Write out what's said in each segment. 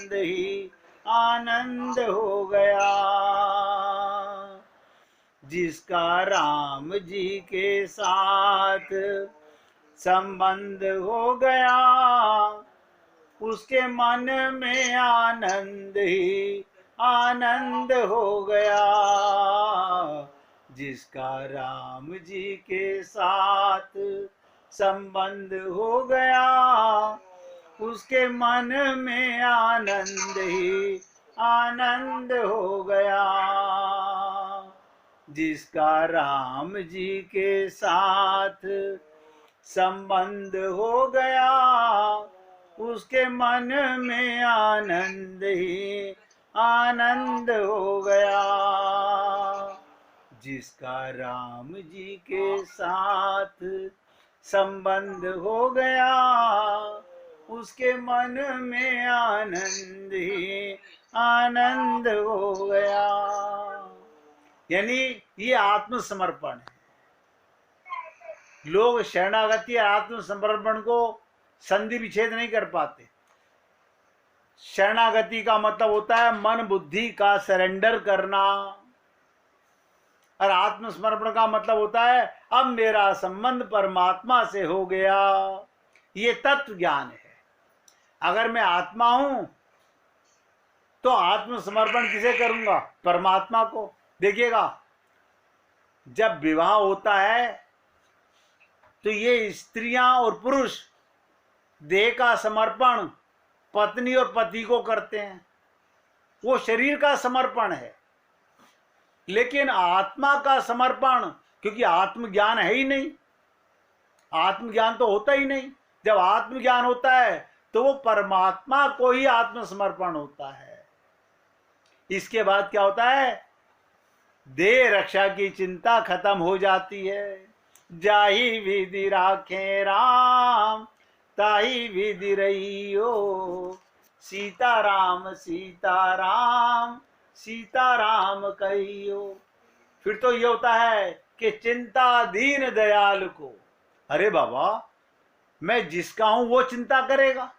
आनंद ही आनंद हो गया। जिसका राम जी के साथ संबंध हो गया, उसके मन में आनंद ही आनंद हो गया। जिसका राम जी के साथ संबंध हो गया, उसके मन में आनंद ही आनंद हो गया। जिसका राम जी के साथ संबंध हो गया, उसके मन में आनंद ही आनंद हो गया। जिसका राम जी के साथ संबंध हो गया, उसके मन में आनंद ही आनंद हो गया। यानी ये आत्मसमर्पण है। लोग शरणागति और आत्मसमर्पण को संधि विच्छेद नहीं कर पाते। शरणागति का मतलब होता है मन बुद्धि का सरेंडर करना, और आत्मसमर्पण का मतलब होता है अब मेरा संबंध परमात्मा से हो गया। ये तत्व ज्ञान है। अगर मैं आत्मा हूं तो आत्मसमर्पण किसे करूंगा? परमात्मा को। देखिएगा, जब विवाह होता है तो ये स्त्रियां और पुरुष देह का समर्पण पत्नी और पति को करते हैं, वो शरीर का समर्पण है। लेकिन आत्मा का समर्पण, क्योंकि आत्मज्ञान है ही नहीं, आत्मज्ञान तो होता ही नहीं। जब आत्मज्ञान होता है तो वो परमात्मा को ही आत्मसमर्पण होता है। इसके बाद क्या होता है? देह रक्षा की चिंता खत्म हो जाती है। जाही विधि राखे राम, ताही विधि रहियो। सीताराम सीताराम सीताराम कहियो। फिर तो ये होता है कि चिंता दीन दयाल को। अरे बाबा, मैं जिसका हूं वो चिंता करेगा,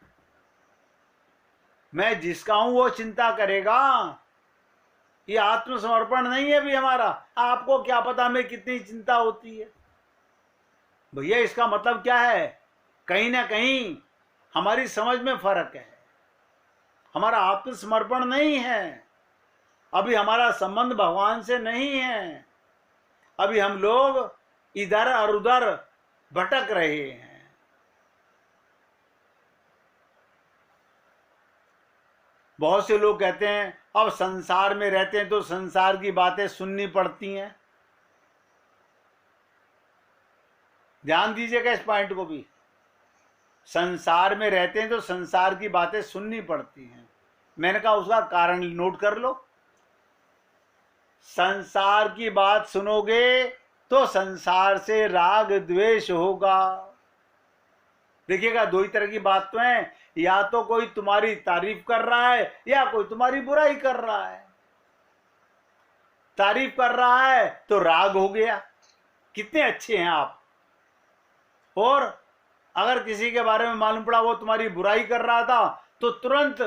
मैं जिसका हूं वो चिंता करेगा। ये आत्मसमर्पण नहीं है भी हमारा। आपको क्या पता हमें कितनी चिंता होती है। भैया, इसका मतलब क्या है? कहीं ना कहीं हमारी समझ में फर्क है। हमारा आत्मसमर्पण नहीं है। अभी हमारा संबंध भगवान से नहीं है। अभी हम लोग इधर और उधर भटक रहे हैं। बहुत से लोग कहते हैं अब संसार में रहते हैं तो संसार की बातें सुननी पड़ती हैं। ध्यान दीजिएगा इस पॉइंट को भी। संसार में रहते हैं तो संसार की बातें सुननी पड़ती हैं। मैंने कहा उसका कारण नोट कर लो। संसार की बात सुनोगे तो संसार से राग द्वेष होगा। देखिएगा, दो ही तरह की बात तो है। या तो कोई तुम्हारी तारीफ कर रहा है या कोई तुम्हारी बुराई कर रहा है। तारीफ कर रहा है तो राग हो गया, कितने अच्छे हैं आप। और अगर किसी के बारे में मालूम पड़ा वो तुम्हारी बुराई कर रहा था तो तुरंत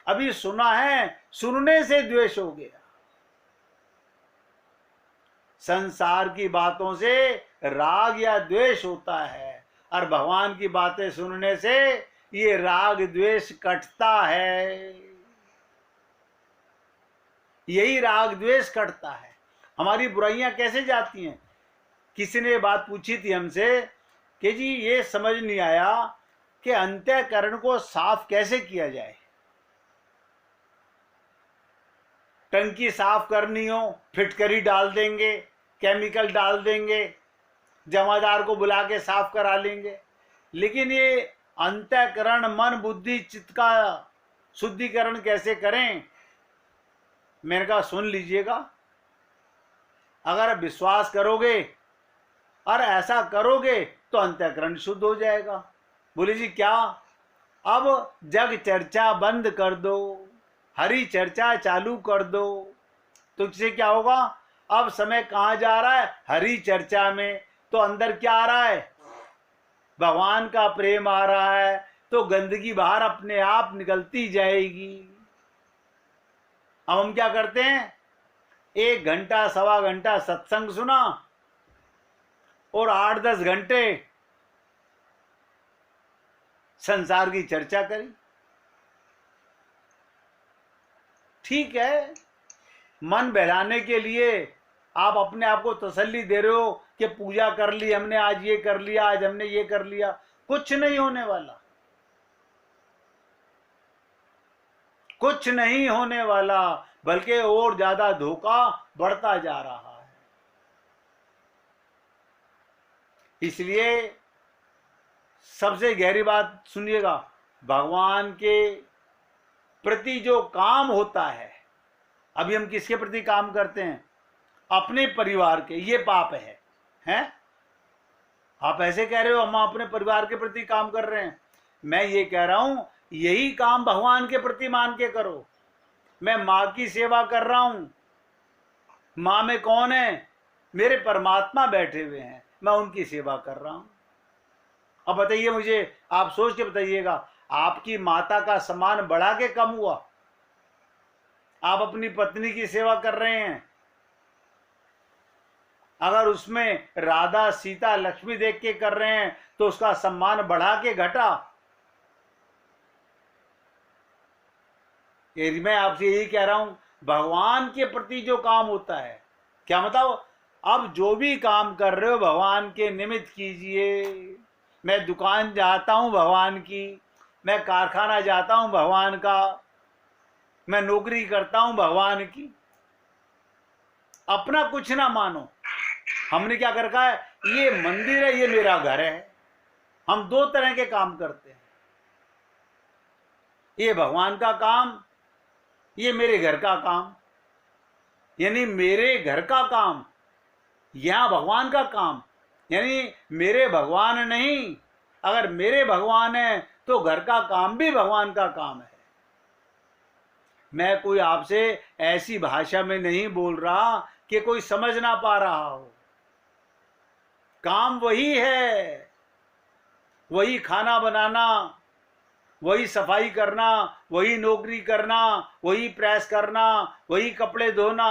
अभी सुना है, सुनने से द्वेष हो गया। संसार की बातों से राग या द्वेष होता है, और भगवान की बातें सुनने से ये राग द्वेष कटता है। यही राग द्वेष कटता है। हमारी बुराइयां कैसे जाती हैं? किसी ने बात पूछी थी हमसे कि जी ये समझ नहीं आया कि अंतःकरण को साफ कैसे किया जाए। टंकी साफ करनी हो, फिटकरी डाल देंगे, केमिकल डाल देंगे, जमादार को बुला के साफ करा लेंगे। लेकिन ये अंतःकरण, मन बुद्धि चित्त का शुद्धिकरण कैसे करें? मैंने कहा सुन लीजिएगा। अगर विश्वास करोगे और ऐसा करोगे तो अंतःकरण शुद्ध हो जाएगा। बोले जी क्या? अब जग चर्चा बंद कर दो, हरी चर्चा चालू कर दो। तो इससे क्या होगा? अब समय कहाँ जा रहा है? हरी चर्चा में। तो अंदर क्या आ रहा है? भगवान का प्रेम आ रहा है। तो गंदगी बाहर अपने आप निकलती जाएगी। अब हम क्या करते हैं, 1 घंटा सवा घंटा सत्संग सुना और 8-10 घंटे संसार की चर्चा करी। ठीक है, मन बहलाने के लिए आप अपने आप को तसल्ली दे रहे हो कि पूजा कर ली हमने, आज ये कर लिया, आज हमने ये कर लिया। कुछ नहीं होने वाला, कुछ नहीं होने वाला, बल्कि और ज्यादा धोखा बढ़ता जा रहा है। इसलिए सबसे गहरी बात सुनिएगा, भगवान के प्रति जो काम होता है, अभी हम किसके प्रति काम करते हैं, अपने परिवार के, ये पाप है, हैं? आप ऐसे कह रहे हो हम अपने परिवार के प्रति काम कर रहे हैं, मैं ये कह रहा हूं यही काम भगवान के प्रति मान के करो। मैं माँ की सेवा कर रहा हूं, माँ में कौन है, मेरे परमात्मा बैठे हुए हैं, मैं उनकी सेवा कर रहा हूं। अब बताइए मुझे, आप सोच के बताइएगा, आपकी माता का सम्मान बढ़ा के कम हुआ? आप अपनी पत्नी की सेवा कर रहे हैं, अगर उसमें राधा सीता लक्ष्मी देख के कर रहे हैं तो उसका सम्मान बढ़ा के घटा? यदि मैं आपसे यही कह रहा हूं, भगवान के प्रति जो काम होता है, क्या मतलब, अब जो भी काम कर रहे हो भगवान के निमित्त कीजिए। मैं दुकान जाता हूं भगवान की, मैं कारखाना जाता हूं भगवान का, मैं नौकरी करता हूं भगवान की। अपना कुछ ना मानो। हमने क्या कर रखा है, ये मंदिर है, ये मेरा घर है। हम दो तरह के काम करते हैं, ये भगवान का काम, ये मेरे घर का काम। यानी मेरे घर का काम, यहां भगवान का काम, यानी मेरे भगवान नहीं, अगर मेरे भगवान है तो घर का काम भी भगवान का काम है। मैं कोई आपसे ऐसी भाषा में नहीं बोल रहा कि कोई समझ ना पा रहा हो। काम वही है, वही खाना बनाना, वही सफाई करना, वही नौकरी करना, वही प्रेस करना, वही कपड़े धोना।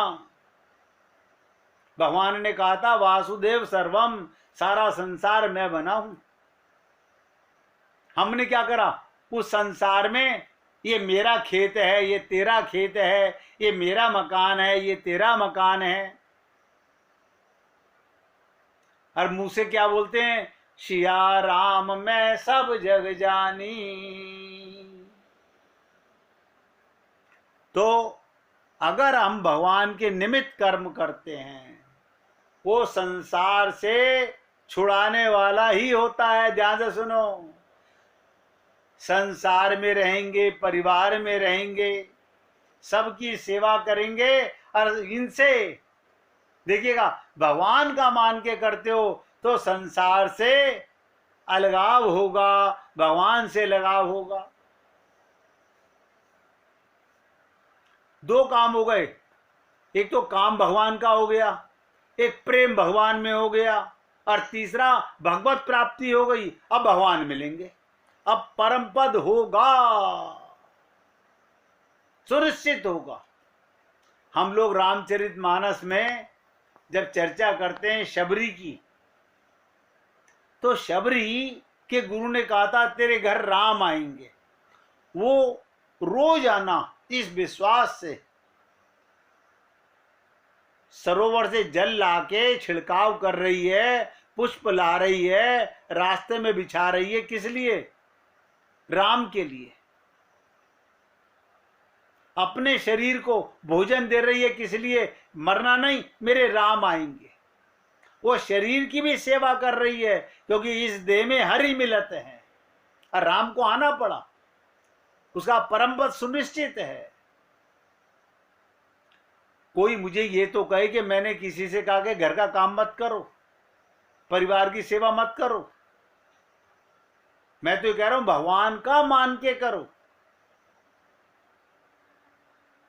भगवान ने कहा था वासुदेव सर्वम, सारा संसार मैं बना हूं। हमने क्या करा, उस संसार में ये मेरा खेत है, ये तेरा खेत है, ये मेरा मकान है, ये तेरा मकान है। और मुंह से क्या बोलते हैं, सिया राम मैं सब जग जानी। तो अगर हम भगवान के निमित्त कर्म करते हैं, वो संसार से छुड़ाने वाला ही होता है। ध्यान से सुनो, संसार में रहेंगे, परिवार में रहेंगे, सबकी सेवा करेंगे, और इनसे देखिएगा भगवान का मान के करते हो तो संसार से अलगाव होगा, भगवान से लगाव होगा। दो काम हो गए, एक तो काम भगवान का हो गया, एक प्रेम भगवान में हो गया, और तीसरा भगवत प्राप्ति हो गई। अब भगवान मिलेंगे, अब परम पद होगा, सुनिश्चित होगा। हम लोग रामचरितमानस में जब चर्चा करते हैं शबरी की, तो शबरी के गुरु ने कहा था तेरे घर राम आएंगे। वो रोज आना इस विश्वास से सरोवर से जल लाके छिड़काव कर रही है, पुष्प ला रही है, रास्ते में बिछा रही है, किस लिए, राम के लिए। अपने शरीर को भोजन दे रही है, किस लिए, मरना नहीं, मेरे राम आएंगे। वो शरीर की भी सेवा कर रही है, क्योंकि इस देह में हरि मिलत है, और राम को आना पड़ा, उसका परम पद सुनिश्चित है। कोई मुझे ये तो कहे कि मैंने किसी से कहा कि घर का काम मत करो, परिवार की सेवा मत करो। मैं तो कह रहा हूं भगवान का मान के करो,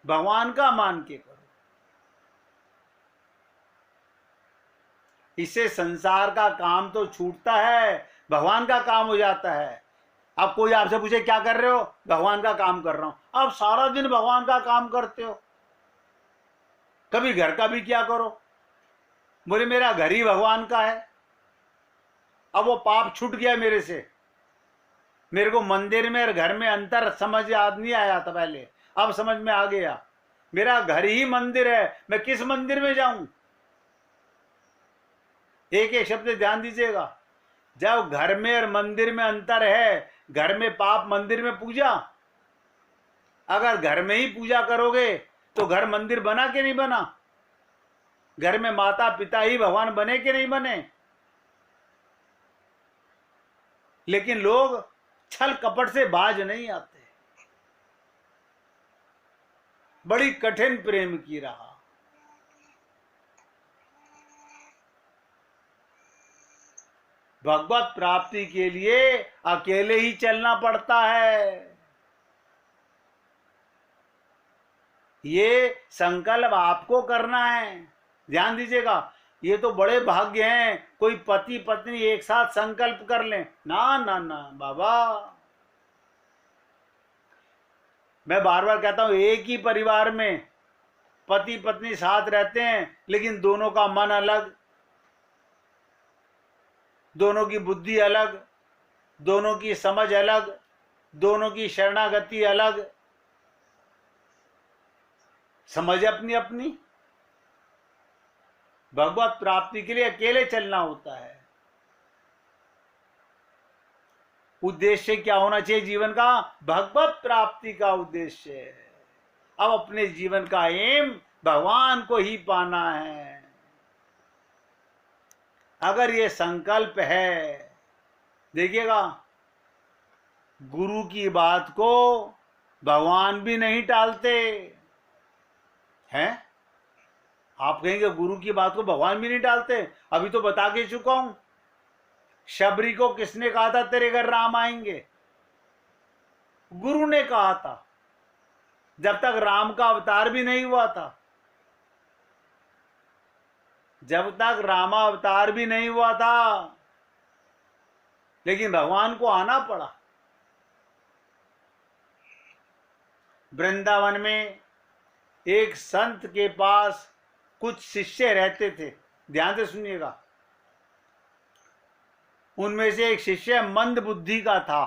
भगवान का मान के करो। इससे संसार का काम तो छूटता है, भगवान का काम हो जाता है। अब कोई आपसे पूछे क्या कर रहे हो, भगवान का काम कर रहा हूं। अब सारा दिन भगवान का काम करते हो, कभी घर का भी क्या करो, बोले मेरा घर ही भगवान का है। अब वो पाप छूट गया मेरे से, मेरे को मंदिर में और घर में अंतर समझ याद नहीं आया था पहले, अब समझ में आ गया। मेरा घर ही मंदिर है, मैं किस मंदिर में जाऊं। एक एक शब्द ध्यान दीजिएगा, जब घर में और मंदिर में अंतर है, घर में पाप मंदिर में पूजा। अगर घर में ही पूजा करोगे तो घर मंदिर बना के नहीं बना, घर में माता पिता ही भगवान बने के नहीं बने। लेकिन लोग छल कपट से बाज नहीं आते, बड़ी कठिन प्रेम की राह। भगवत प्राप्ति के लिए अकेले ही चलना पड़ता है। ये संकल्प आपको करना है, ध्यान दीजिएगा। ये तो बड़े भाग्य हैं, कोई पति पत्नी एक साथ संकल्प कर लें। ना ना ना बाबा, मैं बार बार कहता हूं, एक ही परिवार में पति पत्नी साथ रहते हैं, लेकिन दोनों का मन अलग, दोनों की बुद्धि अलग, दोनों की समझ अलग, दोनों की शरणागति अलग, समझ अपनी अपनी। भगवत प्राप्ति के लिए अकेले चलना होता है। उद्देश्य क्या होना चाहिए जीवन का? भगवत प्राप्ति का उद्देश्य है। अब अपने जीवन का एम भगवान को ही पाना है। अगर ये संकल्प है, देखिएगा, गुरु की बात को भगवान भी नहीं टालते हैं। आप कहेंगे गुरु की बात को भगवान भी नहीं टालते, अभी तो बता के चुका हूं। शबरी को किसने कहा था तेरे घर राम आएंगे? गुरु ने कहा था, जब तक राम का अवतार भी नहीं हुआ था। जब तक रामावतार भी नहीं हुआ था, लेकिन भगवान को आना पड़ा। वृंदावन में एक संत के पास कुछ शिष्य रहते थे, ध्यान से सुनिएगा। उनमें से एक शिष्य मंद बुद्धि का था।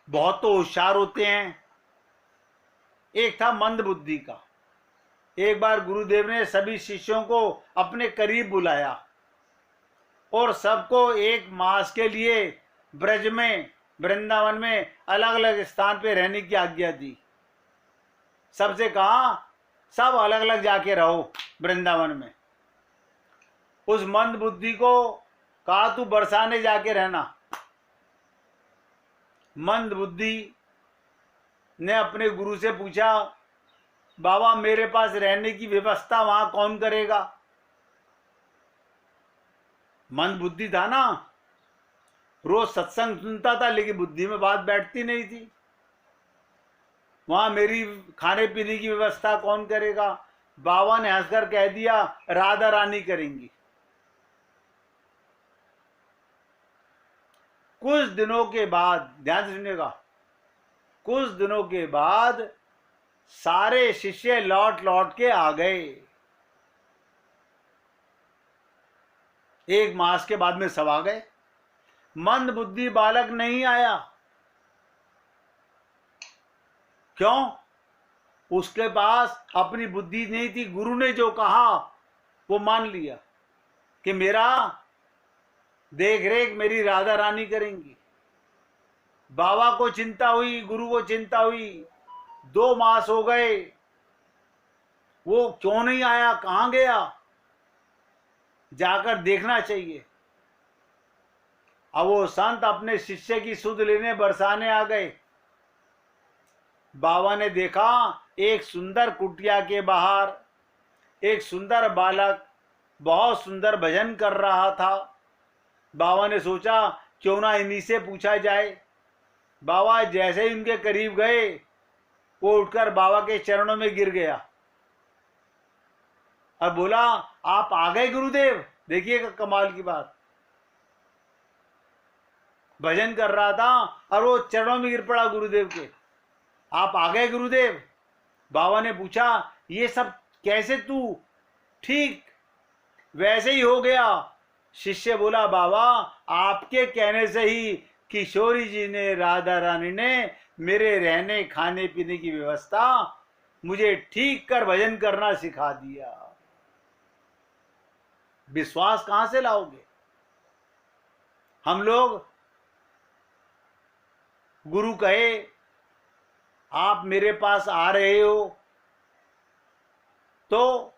बहुत तो होशियार होते हैं, एक था मंद बुद्धि का। एक बार गुरुदेव ने सभी शिष्यों को अपने करीब बुलाया और सबको एक मास के लिए ब्रज में, वृंदावन में अलग अलग स्थान पे रहने की आज्ञा दी। सबसे कहा सब अलग अलग जाके रहो वृंदावन में। उस मंद बुद्धि को कहा तू बरसाने जाके रहना। मंद बुद्धि ने अपने गुरु से पूछा, बाबा मेरे पास रहने की व्यवस्था वहां कौन करेगा? मंद बुद्धि था ना, रोज सत्संग सुनता था, लेकिन बुद्धि में बात बैठती नहीं थी। वहां मेरी खाने पीने की व्यवस्था कौन करेगा? बाबा ने हंसकर कह दिया, राधा रानी करेंगी। कुछ दिनों के बाद, ध्यान से सुनिएगा, कुछ दिनों के बाद सारे शिष्य लौट लौट के आ गए। एक मास के बाद में सब आ गए। मंद बुद्धि बालक नहीं आया। क्यों? उसके पास अपनी बुद्धि नहीं थी। गुरु ने जो कहा वो मान लिया कि मेरा देख रेख मेरी राधा रानी करेंगी। बाबा को चिंता हुई, गुरु को चिंता हुई। 2 मास हो गए, वो क्यों नहीं आया, कहां गया, जाकर देखना चाहिए। अब वो संत अपने शिष्य की सुध लेने बरसाने आ गए। बाबा ने देखा एक सुंदर कुटिया के बाहर एक सुंदर बालक बहुत सुंदर भजन कर रहा था। बाबा ने सोचा क्यों ना इन्हीं से पूछा जाए। बाबा जैसे ही उनके करीब गए, वो उठकर बाबा के चरणों में गिर गया और बोला, आप आ गए गुरुदेव। देखिएगा कमाल की बात, भजन कर रहा था और वो चरणों में गिर पड़ा गुरुदेव के। आप आ गए गुरुदेव। बाबा ने पूछा ये सब कैसे तू ठीक वैसे ही हो गया? शिष्य बोला बाबा आपके कहने से ही किशोरी जी ने, राधा रानी ने मेरे रहने खाने पीने की व्यवस्था मुझे ठीक कर भजन करना सिखा दिया। विश्वास कहां से लाओगे? हम लोग गुरु कहे आप मेरे पास आ रहे हो तो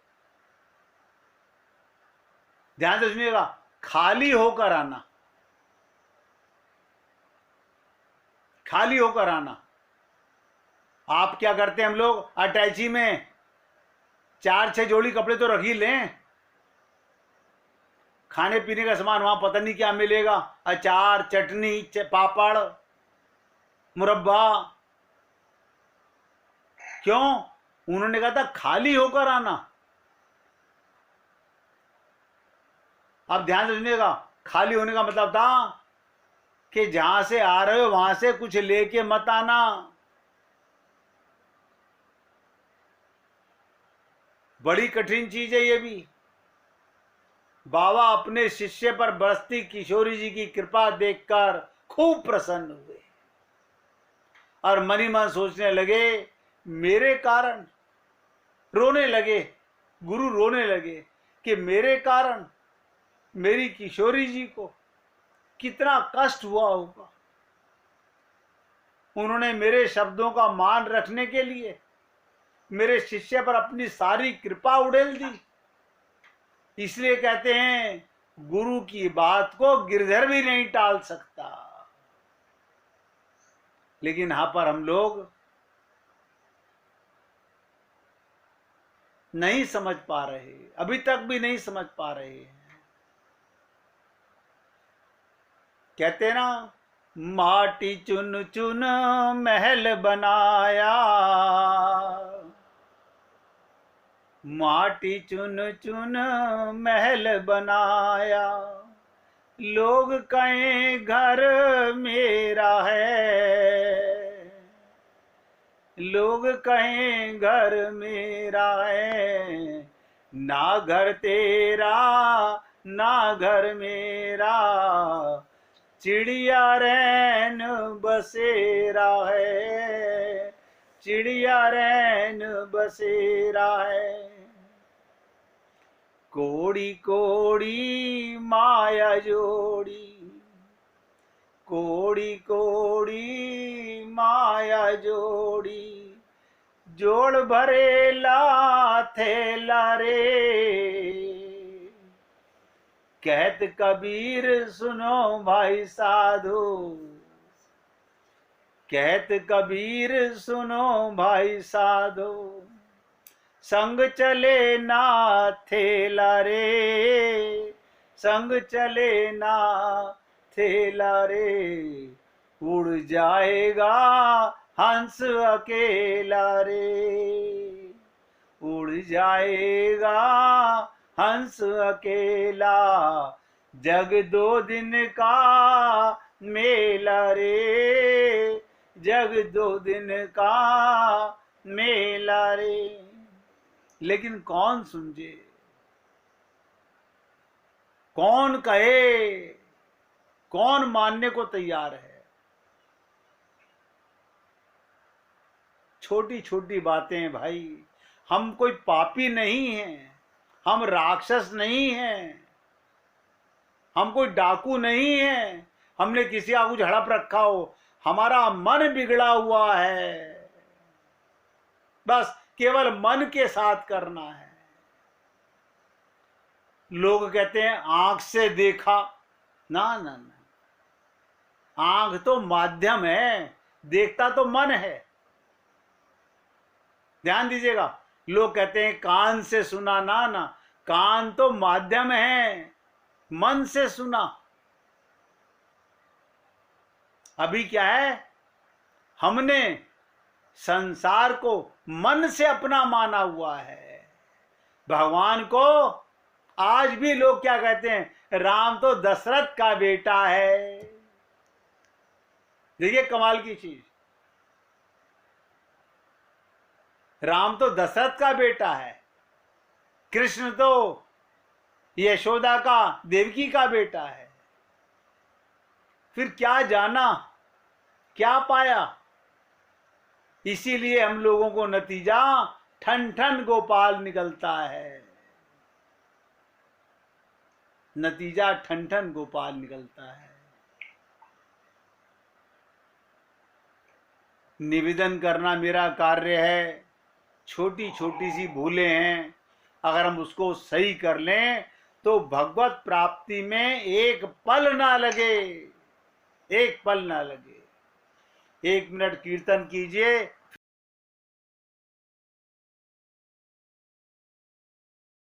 ध्यान से सुनिएगा, खाली होकर आना, खाली होकर आना। आप क्या करते हैं, हम लोग अटैची में 4-6 जोड़ी कपड़े तो रख ही लें। खाने पीने का सामान वहां पता नहीं क्या मिलेगा, अचार, चटनी, पापड़, मुरब्बा। क्यों? उन्होंने कहा था खाली होकर आना। अब ध्यान से सुनिएगा, खाली होने का मतलब था कि जहां से आ रहे हो वहां से कुछ लेके मत आना। बड़ी कठिन चीज है ये भी। बाबा अपने शिष्य पर बरसती किशोरी जी की कृपा देखकर खूब प्रसन्न हुए और मनी मन सोचने लगे मेरे कारण, रोने लगे, गुरु रोने लगे कि मेरे कारण मेरी किशोरी जी को कितना कष्ट हुआ होगा। उन्होंने मेरे शब्दों का मान रखने के लिए मेरे शिष्य पर अपनी सारी कृपा उड़ेल दी। इसलिए कहते हैं गुरु की बात को गिरधर भी नहीं टाल सकता। लेकिन यहां पर हम लोग नहीं समझ पा रहे, अभी तक भी नहीं समझ पा रहे हैं। कहते ना, माटी चुन चुन महल बनाया, माटी चुन चुन महल बनाया, लोग कहें घर मेरा है, लोग कहें घर मेरा है, ना घर तेरा ना घर मेरा, चिड़िया रैन बसेरा है, चिड़िया रैन बसेरा है। कोड़ी कोड़ी माया जोड़ी, कोड़ी कोड़ी माया जोड़ी, जोड़ भरे लाथे लारे, कहत कबीर सुनो भाई साधु, कहत कबीर सुनो भाई साधु, संग चले ना थेला रे, संग चले ना थेला रे, उड़ जाएगा हंस अकेला रे, उड़ जाएगा हंस अकेला, जग 2 दिन का मेला रे, जग 2 दिन का मेला रे। लेकिन कौन समझे, कौन कहे, कौन मानने को तैयार है? छोटी छोटी बातें भाई, हम कोई पापी नहीं हैं, हम राक्षस नहीं हैं, हम कोई डाकू नहीं हैं, हमने किसी का कुछ हड़प रखा हो, हमारा मन बिगड़ा हुआ है, बस केवल मन के साथ करना है। लोग कहते हैं आंख से देखा, ना ना ना, आंख तो माध्यम है, देखता तो मन है। ध्यान दीजिएगा, लोग कहते हैं कान से सुना, ना ना, कान तो माध्यम है, मन से सुना। अभी क्या है, हमने संसार को मन से अपना माना हुआ है। भगवान को आज भी लोग क्या कहते हैं, राम तो दशरथ का बेटा है। देखिए कमाल की चीज, राम तो दशरथ का बेटा है, कृष्ण तो यशोदा का, देवकी का बेटा है। फिर क्या जाना, क्या पाया? इसीलिए हम लोगों को नतीजा ठन ठन गोपाल निकलता है, नतीजा ठन ठन गोपाल निकलता है। निवेदन करना मेरा कार्य है। छोटी छोटी सी भूलें हैं, अगर हम उसको सही कर लें तो भगवत प्राप्ति में एक पल ना लगे, एक पल ना लगे। 1 मिनट कीर्तन कीजिए,